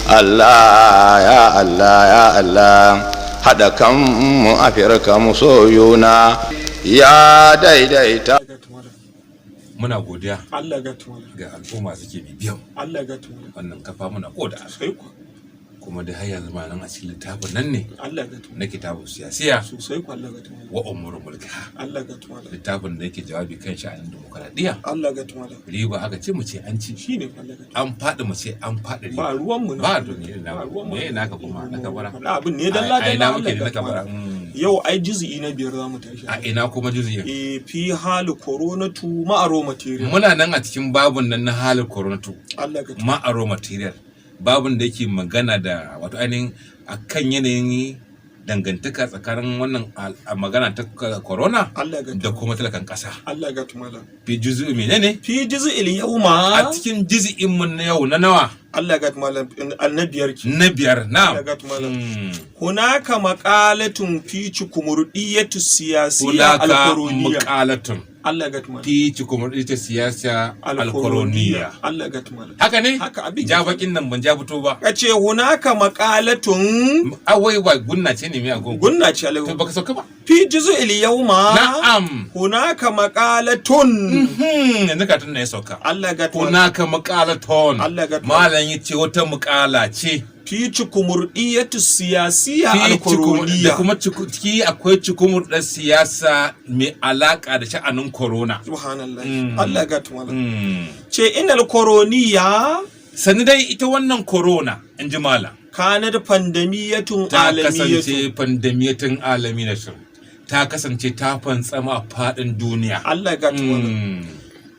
Allah ya Allah ya Allah, haɗa kanmu Afirka mu soyuna ya daidaita. Muna godiya Allah ga tumala ga al'umma suke bibiyan Allah ga tumala wannan kafa, muna koda sai ku kuma da har yanzu ma nan a cikin littafin nan ne Allah ga tumala na kitabun siyasiya sosai ku Allah ga tumala wa umurul mulki, Allah ga tumala littafin da yake jawabi kan sha'anin demokradiyya. Allah ga tumala Riba aka ce mu ce an ci, shine Allah ga tumala an faɗi mu ce an faɗi riba. ba ruwan mu ba to me naka kuma naka bara abin ne dalla ai na dalla muke Allah naka ga bara. tumala yau ai juz'i na 5 zamu tashi A ina kuma juziya fi halu coronatu ma'aro material muna nan a cikin babun nan na halin coronatu Allah ga tumala ma'aro material, babun da yake magana da wato ainihin akan yanayin dangantaka tsakanin wannan magana ta corona Allah ga da kuma talakan kasa. Allah ga tumala Fi juzu'i menene? fi juz'il yawma A cikin juzu'in mun na yau na nawa? Allah ga tumala annabiyar ki Na biyar. Na Allah ga tumala hunaka maqalatun fi kumurdiyatu siyasiyya Hunaka al-coroniyya muqalatun Allah ga tumala fi cikumurdiyatu siyasa al-coroniyya. Allah ga tumala Haka ne? haka abin Ja bakin nan ban ja fito ba. kace hunaka maqalatun Awai wa gunna ce ne mai agogo. gunna ce To alahu baka sauka ba. fi juz'il yawma Na'am. hunaka maqalatun Yanzu ka tunna ya sauka. Allah ga tumala Hunaka muqalatun. Allah ga tumala Malam yace wata muqala ce. fi kumurdiyatu siyasiyya Da al-coroniyya kuma ciki akwai cikumur da siyasa mai alaka da sha'anin corona. subhanallah Mm. Allah ga tumala ce inal coroniyya Sani dai ita wannan corona in ji malam kanat pandemiyatun ta alamiyatun kasance pandemiyatin alaminatin, ta kasance ta fantsama a faɗin duniya. Allah ga tumala Mm.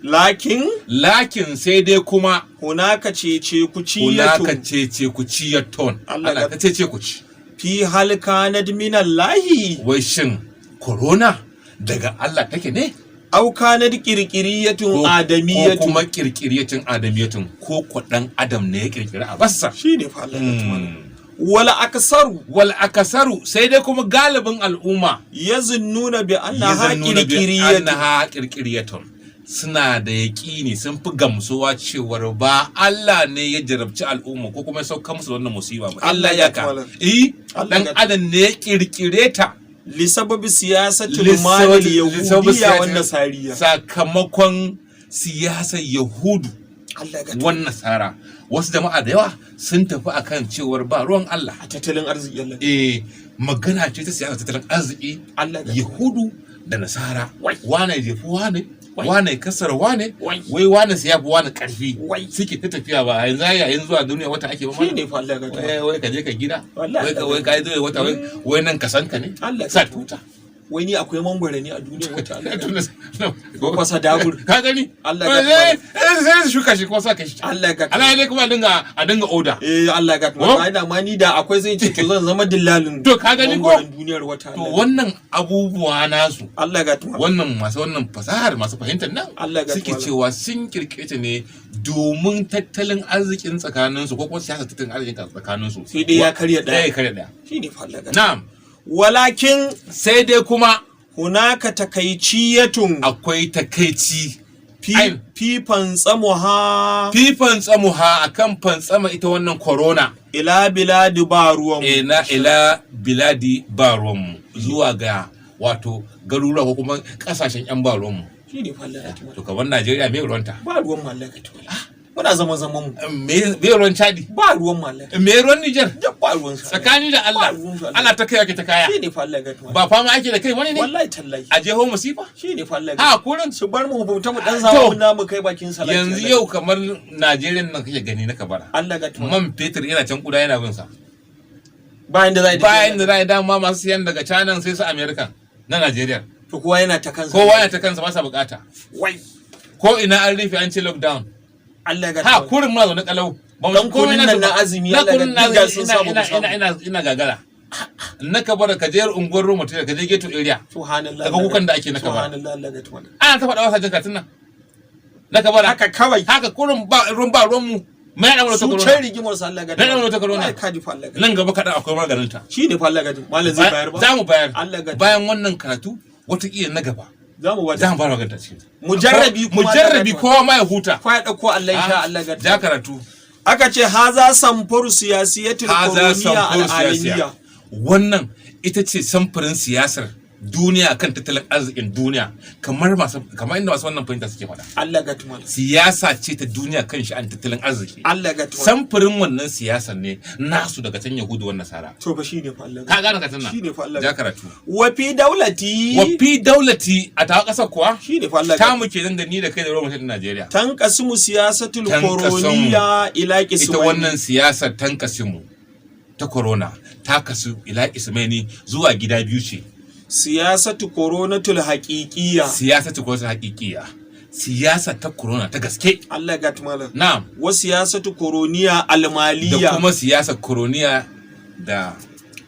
lakin Lakin sai dai kuma hunaka cece kula ka kuciyatun cece ku ci ya ton. Allah Allah ka cece ku ci. fi hal kanat minallahi Wai shin corona daga Allah take ne? aw kanat kirkiriyatun Ko adamiyatun kuma kirkiriyacin adamiyatun ko kwaɗan adam ne ya kirkiri a bassa. shine fa Allah ga tumala wala aksaru Wal akasaru sai dai kuma galibin al'umma yazunnuna bi annaha yazannuna bi kirkiriyatun annaha kirkiriyatun, suna da yaƙini, sun fi gamsuwa cewar ba Allah ne ya jarabci al'umma ko kuma ya sauka musu da wannan musiba ba. Allah Allah ya ya ka. kamala. Allah Dan ya- adam ne ya kirkire ta. li sababi siyasatul Lissababi- mali lissababi yahudiyya siyasa- wan nasariya Sakamakon siyasar Yahudu Allah ga wan Nasara, wasu jama'a da yawa sun tafi akan cewar ba ruwan Allah. tattalin arziki Allah Magana ce ta siyasa tattalin arziki. Allah ga Yahudu da Nasara, Wai. wane jefi wane, Wai. wane kasar wane, Wai. wai wane siya fi wane karfi, Wai. suke ta tafiya ba yanzu yayin zuwa duniya wata ake ba. shine fa Allah ga tumala Wai ka je ka gida, Wallahi. wai ka je wata, wai nan ka san ka ne, Allah sa ka tuta. wai ni akwai mangwara ne a duniya wata Allah ga Ko kwasa dabur. ka gani? Allah ya sai su shuka shi ko sa ka shi. Allah ga Allah ne kuma a dinga oda. Allah ga Oh. tumala ina ma ni da akwai zai ce to zan zama dillalin To, ka gani ko? mangwaron duniyar wata To Allah wannan abubuwa nasu, Allah ga tumala wannan masu wannan fasahar masu fahimtar nan Allah ga suke tumala. cewa sun kirkita ne domin tattalin arzikin tsakaninsu ko kuma siyasar tattalin arzikin tsakaninsu. Sai dai ya karya ɗaya. Ya karya ɗaya. shine fa Allah ga Na'am. walakin Sai dai kuma hunaka takaiciyatun akwai takaici. Ai. fifan tsamuha Fifan tsamuha akan fantsama ita wannan corona. ila biladi ba ruwan Ila biladi ba ruwanmu zuwa ga wato garuruwa ko kuma kasashen 'yan ba ruwanmu. shine fa Allah ga tumala To kamar Najeriya me ruwanta? ba ruwan mallaka tumala muna zaman zaman mu Me ruwan Chadi? ba ruwan mallaka Me ruwan Niger? da ba ruwan sa Tsakani da Allah, Ba ruwan sa. ana ta kai ake ta kaya. shine fa Allah ga tumala Ba fama ake da kai wani ne? wallahi tallahi A jeho musifa? shine fa Allah ga Ha kurin su bar mu ta mu dan To. samu namu kai bakin salati yanzu yau kamar Najeriya nan kake gani na kabara. Allah ga tumala Man fetur yana can kuda yana bin sa. bayan da zai Bayan da za a dama masu siyan daga China sai su America na Najeriya. to kowa yana ta kansa Kowa yana ta kansa ba sa bukata. wai Ko ina an rufe an ce lockdown. Allah ga Ha tumala kurin ma zo na kalau. Ba mu Dan komai kunin nasu nan ba. na azumi, Na Allah ga kunin na diga sun samu ina samu. ina gagara. Na kabara ka je unguwar Roma ka je ghetto area. subhanallah Daga kukan da ake na kabara. subhanallah Allah ga tumala Ana ta faɗa wasa jin katin nan. Na kabara haka kawai haka kurin ba ruwan mu. Mai da mu ta su corona. can rigimar su Allah ga Na ɗaura wata corona. ai kaji fa Allah ga Nan gaba kaɗan akwai maganin ta. shine fa Allah ga malam zai bayar ba Za mu bayar. Allah ga Bayan wannan karatu wataƙila na gaba za mu za wada mu fara magana cikin mujarrabi kuma mujarrabi kowa ma ya huta. kwa ya dauko Allah ya sha Allah ga Ja karatu aka ce haza samfur siyasiyatul haza koroniya samfur al'alamiya. siyasa wannan ita ce samfurin siyasar duniya kan tattalin arzikin duniya kamar inda masu wannan fahimta suke faɗa. Allah ga tumala. Siyasa ce ta duniya kan sha'an tattalin arziki. Allah ga tumala. Samfurin wannan siyasar ne nasu daga can Yahudu wannan Nasara. To fa shine fa Allah. Ka gane ka tana? Shine fa Allah. Ja karatu. Wa fi daulati. Wa fi daulati a ta kasar kuwa? Shine fa Allah. Ta muke nan da ni da kai da ruwan mutum Najeriya. Tankasimu siyasatul koroniya ila Ita qismaini. wannan siyasar tankasimu ta corona ta kasu ila ismaini zuwa gida biyu ce. Siyasatu koronatul haqiqiyya. Siyasatu koronatul haqiqiyya. Siyasa ta corona ta gaske. Allah ga tumala. Na'am. Wa siyasatu koroniya almaliya. Da kuma siyasar koroniya da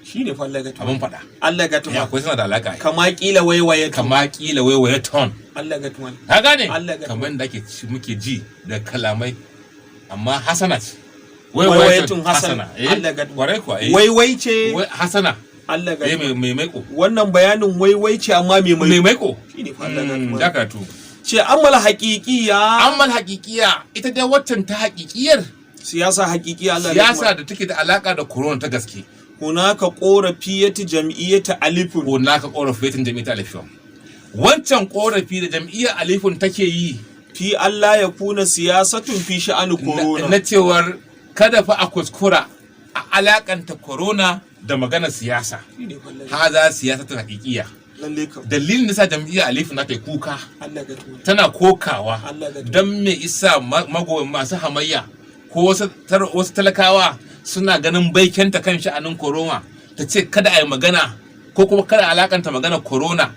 shine fa Allah ga tumala. abin faɗa. Allah ga Ya tumala. akwai suna da alaka. Kama kila waiwaye. Kama kila waiwaye ton. Allah ga tumala. Ka gane? Allah ga kamar da muke ji da kalamai amma hasana ce. Waiwayetun hasana. Eh? Allah ga tumala. Warai kuwa. Waiwai ce. Hasana. Allah ga tumala. mai maiko. Wannan bayanin waiwai ce amma mai Mai maiko. shine fa Allah ga tumala. Jakatu. Ce amal haqiqiyya. Ammal haƙiƙiya ita dai waccan ta haƙiƙiyar Siyasa haqiqiyya Allah ga tumala. siyasa da take da alaka da corona ta gaske. Hunaka qorafiyati jam'iyyati alifun. Ko naka korafin jami'ar alifin. Wancan korafi da jam'iyyar alifin take yi Fi Allah ya kuna siyasatun fi sha'ani korona. na cewar kada fa a kuskura a alakanta corona da maganar siyasa. Shine fa Allah. Haza siyasa ta haƙiƙiya. Lalle kam. Dalilin da sa jam'iyyar alifin na ta yi kuka Allah ga tumala. tana kokawa Allah ga tumala. don me isa magoyan masu hamayya ko wasu talakawa suna ganin baikenta kan sha'anin corona ta ce kada a yi magana ko kuma kada a alakanta maganar corona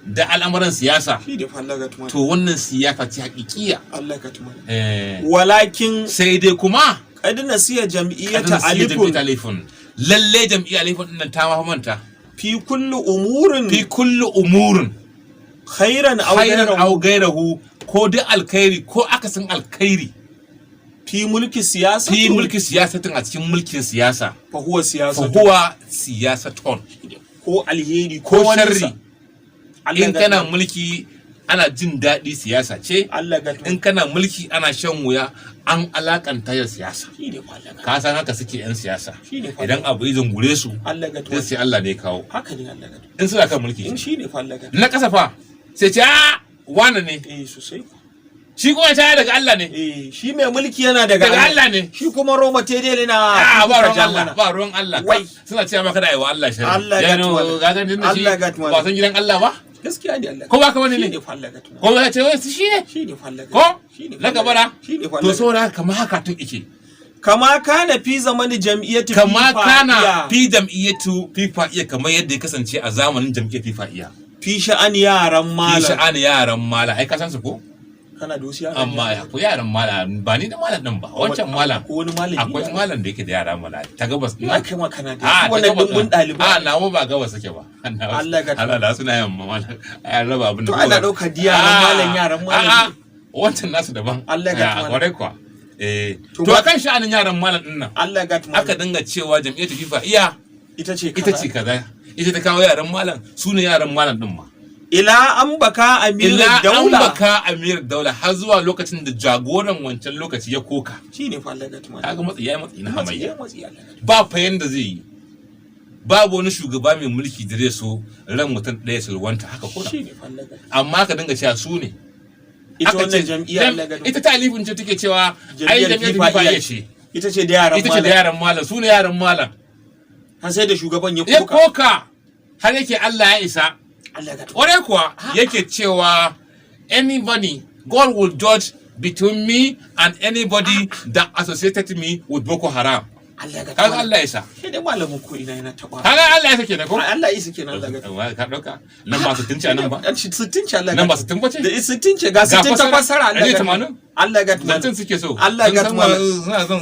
da al'amuran siyasa. Shine fa Allah ga tumala. To wannan siyasa ce haƙiƙiya. Allah ga tumala. Sai Walakin dai kuma qad nasiya jam'iyyata jam'iyyar alifun alifun lalle jam'iyyar alifun nan ta mahamanta fi kulli umurin fi kullu umurin khairan aw khairan ghayran aw gairahu ko duk alkhairi ko akasin alkhairi fi mulki siyasa fi mulki siyasatin a cikin mulkin siyasa fa huwa fa siyasa huwa siyasaton ko alheri ko wani sharri sa. Allah in ga kana tumala. mulki ana jin daɗi siyasa ce Allah ga tumala. in kana mulki ana shan wuya an alakanta da siyasa. Shine fa Allah ga Ka san haka suke 'yan siyasa Shine fa idan abu ya zungure su Allah ga sai tumala. sai Allah ne ya kawo Haka ne Allah ga tumala. in suna kan mulki In shine fa Allah ga tumala. na kasa fa sai ce a wane ne Sosai. shi kuma ta daga Allah ne Shi mai mulki yana daga Allah ne Shi kuma raw material na a ba ruwan kuka Allah mana. ba ruwan Allah Wai. suna cewa maka da aiwa Allah shari'a Allah ga tuwala. ga ganin da shi Allah ga tuwala. ba san gidan Allah ba Gaskiya ne Allah. ko ba ka wani ne Shine fa Allah ga tumala. ko ba ce wai shi ne Shine fa Allah ga ko Shine fa na Allah ga- gabara Shine fa to Allah ga- saboda haka kamar haka tun ike kama kana fi zamani jam'iyyati kama kana iya. fi jam'iyyatu fifa iya kamar yadda ya kasance a zamanin jam'iyyar fifa iya fi sha'an yaran fi malam sha'ani yaran mala ai ka san su ko kana da wasu yaran amma ya ko yaran mala ba ni da malam din ba wancan malam ko wani malami akwai malam da yake da yara mala ta gabas ya kai ma kana da a wannan dimbin ɗalibai nawo ba gabas suke ba Allah ga Allah da suna yamma malam ai raba abin da To ana ɗauka diya yaran malam wancan nasu daban Allah ga tuwala. kwarai kuwa To to ba- akan sha'anin yaran malam din nan Allah ga tumala. aka dinga cewa jam'iyyar FIFA iya ita ce ita kaza. ce kaza ita ta kawo yaran malam su ne yaran malam din ma ila an baka amirin illa an daula baka amir daula har zuwa lokacin da jagoran wancan lokaci ya koka shine fa Allah ga tumala. kaga matsi yayi matsi na hamayya Matsi Allah ga ba fa yanda zai yi babu wani shugaba mai mulki da zai so ran mutum ɗaya sulwanta haka ko tumala. Shine fa Allah ga amma ka dinga cewa su ne ita Aka wannan ce, jam'iyya Allah ga ita ta alifin ce take cewa ai Jam'iyyar jam'iyyar FIFA FIFA iya iya ce ita ce da yaran ita ce da malam yaran malam su ne yaran malam har sai da shugaban ya ya koka koka har yake Allah ya isa Allah ga tumala. ƙwarai kuwa yake cewa anybody God will judge between me and anybody that associated me with Boko Haram Allah ga kaga tumala. Allah ya isa Sai dai malamin ko ina yana taba kaga Allah ya sake da ko Allah isa kenan Allah ga tumala. ka dauka nan ba su tunci a nan ba Dan 60 ce Allah nan ba ga su tun bace da 60 ce ga 60 ta fassara Allah ne ga tamanin Allah ga tumala. zancen suke so Allah ga Sun san tumala. suna son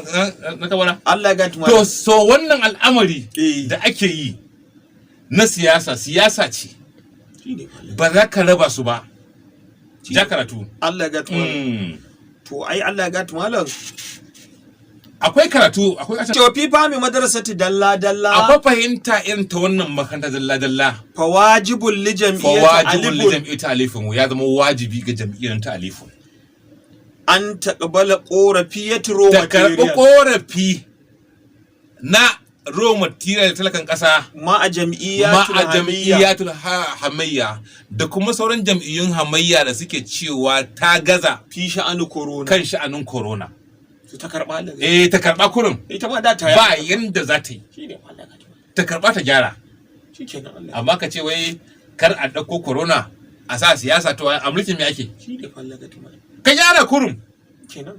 na kabara Allah ga to tumala. so wannan al'amari Eh. da ake yi na siyasa ce Shine fa Allah. ba za ka raba su ba ja karatu Allah ga tumala. Mm. To ai Allah ga tumala. akwai karatu akwai To fi fami madrasati dalla dalla akwai fahimta irin ta wannan makaranta dalla-dalla fa wajibul li fa jam'iyyati wajibin li alifun jam'iyyar ta alifin ya zama wajibi ga jam'iyyar ta alifin an taqbala qorafi ya raw ta karɓi material ƙorafi na raw material talakan ƙasa ma a jam'iyyatul hamayya da kuma sauran jam'iyyun hamayya da suke cewa ta gaza fi sha'anu corona kan sha'anin corona. su ta karba Allah Ta karɓa kurum ita ma da ta ba yanda za ta yi shine Allah ta karɓa ta gyara. shikenan Allah Amma ka ce wai kar a ɗauko corona a sa siyasa to a mulkin me ake? shine Allah Ka gyara kurum. kenan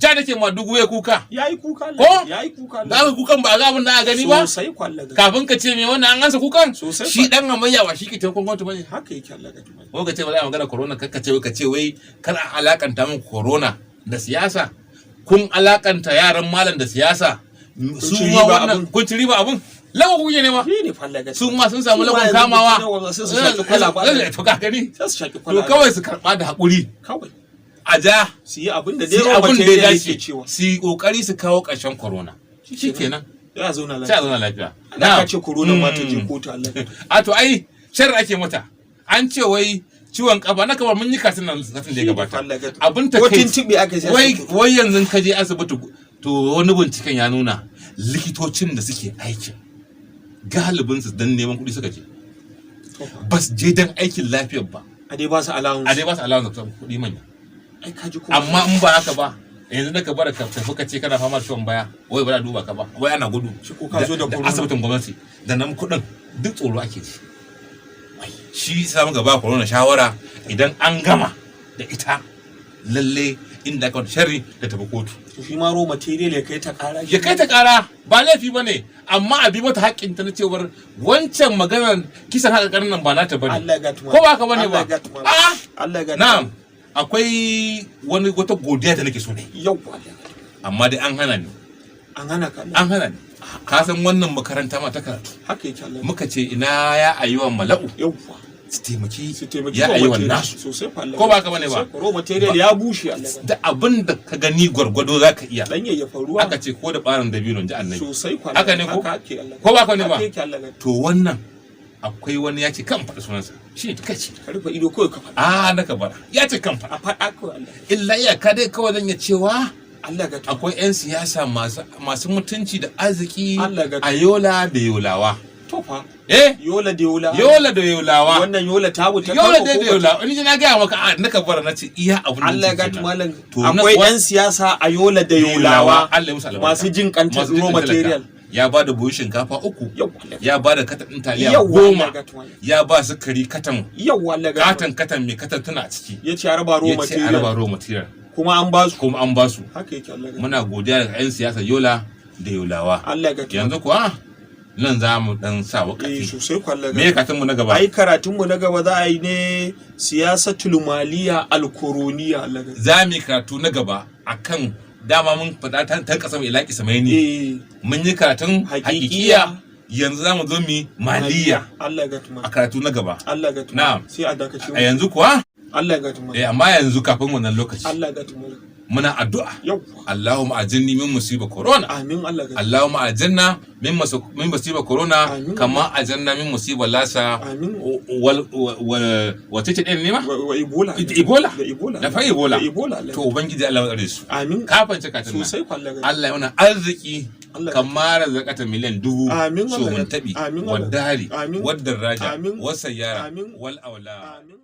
Ja nake ma dugu ya kuka. yayi kuka Ko? Allah yayi kuka Za ka kukan ba ga abin da aka gani ba? sosai Allah Kafin ka ce me wannan an ansa kukan? Sosai Shi dan hamayya ba shi ke taimakon gwamnati bane. haka yake Allah Ko ka ce ba za a magana corona ka ce wai kar a alakanta min corona da siyasa. Kun alakanta yaran malam da siyasa. Su ci ma riba wannan abun. kun ci riba abun. Lawa kuke ne ma. shine Allah Su ma sun samu lagon kamawa. sai su shaki kwala ba To ka gani? sai su shaki To kwala kawai su karba da hakuri. kawai A ja su yi abin da su dai yi raw abin da ya material dace yake cewa su yi kokari su kawo ƙarshen corona. Shikenan. ya zauna Sai a lafiya zauna lafiya. da ka ce corona ma ta je kotu Allah A to ai sharri ake mata. An ce wai ciwon kafa na kafa mun yi katin nan satin da ya gabata. Abin ta ko kai tintibi aka sai wai yanzu ka je asibiti to wani binciken ya nuna likitocin da suke aikin galibin su dan neman kuɗi suka je. Bas je dan aikin lafiyar ba. a dai ba su alamun A dai ba su alawan kuɗi manya. ai kaji kuma Amma in ba haka ba yanzu da ka bar ka tafi ka ce kana fama da ciwon baya wai ba za a duba ka ba wai ana gudu Shi ko ka zo da corona. asibitin gwamnati da nan kuɗin duk tsoro ake ji. Shi samu gaba corona shawara idan an gama da ita lalle inda aka wata sharri da tafi kotu. to shi ma raw material ya kai ta kara Ya kai ta kara ba laifi ba ne amma a bi mata haƙƙinta na cewar wancan maganar kisan haka ƙarnin nan ba nata bane. Allah ya gatu Ko ba ka bane ba? Allah ya gatu Ah! Allah ya gatu Na'am akwai wata godiya da nake so ne yau Allah ya gatu amma dai an hana ni. an hana ka Allah An hana ni. Ka san wannan makaranta ma ta karatu. haka yake Allah Muka ce ina ya ayyuwan mala'u yau su taimaki su taimaki ya raw ayyuwan material nasu. sosai fa Allah Ko ba ka bane ba? raw material ya bushe Allah ya gatu Da abin da ka gani gwargwado za ka iya. dan yayyafa ruwa Aka ce ko da ɓarin dabino ji annabi. sosai fa Haka ne ko? haka ake Allah Ko ba ka ne ba? haka yake Allah ya gatu To wannan akwai wani ya ce kan faɗi sunansa shi ne kai ce. ka rufe ido kawai ka faɗa Na ka bara ya ce kan faɗa. a faɗa kawai Allah Illa iyaka dai kawai zan iya cewa Allah ya gatu akwai 'yan siyasa masu mutunci da arziki Allah ga- a Yola da Yolawa. to fa Yola da Yolawa. wannan yola ta wuta Yola da Yolawa. Ni na gaya maka na ka bara na ce iya abin da Allah ya nake gatu kenan. malam To na- akwai yan siyasa a yola da yolawa Allah ya musu albarka. masu jin kantar Masu jin raw kantar material talaka. Ya ba da buhun shinkafa 3. yau Ya ba da katan ɗin taliya Yau, 10. Allah ya gatu malam. Ya ba sukari katan. yau Allah ya gatu Katan mai katan tana a ciki. ya ce a raba raw Ya ce a raba material raw material. kuma an ba su Kuma an ba su. haka yake Allah ya gatu Muna godiya ga 'yan siyasa Yola da Yolawa. Allah ya gatu Yanzu kuwa nan za mu dan sa eh wakati. sosai ko Allah ya Me gatu katin mu na gaba? ai karatun mu na gaba za a yi ne siyasatul maliya alkoroniya Allah ya gatu Za mu yi karatu na gaba akan dama mun faɗa ta kasa mai laƙi samai ne. eh Mun yi karatun Hakikiya. hakikiya. Yanzu za mu zo mu yi maliya Allah ya gatu a malam karatu na gaba. Allah ya gatu Na'am. malam sai a dakace A yanzu kuwa Allah ya gatu malam amma yanzu kafin wannan lokaci Allah ya gatu malam muna addu'a. yau Allahumma ajirni min musiba corona. amin Allah ya gatu Allahumma ajirna min musiba corona Amin. kama ajirna min musiba lasa amin wace ce ɗin ne ma? wa Ebola. Ebola? Da Ebola. Da fa Ebola. Da Ebola. Allah. To Ubangiji Allah ya tsare su. Amin. Kafin cika tana. Sosai kwallon gani. Allah ya mana arziki Allah. kamar zakata miliyan 1000 Amin, so Allah. mun tabi Amin, Allah. wadari Amin. wadda raja Amin. wasayyara Amin. wal aula Amin.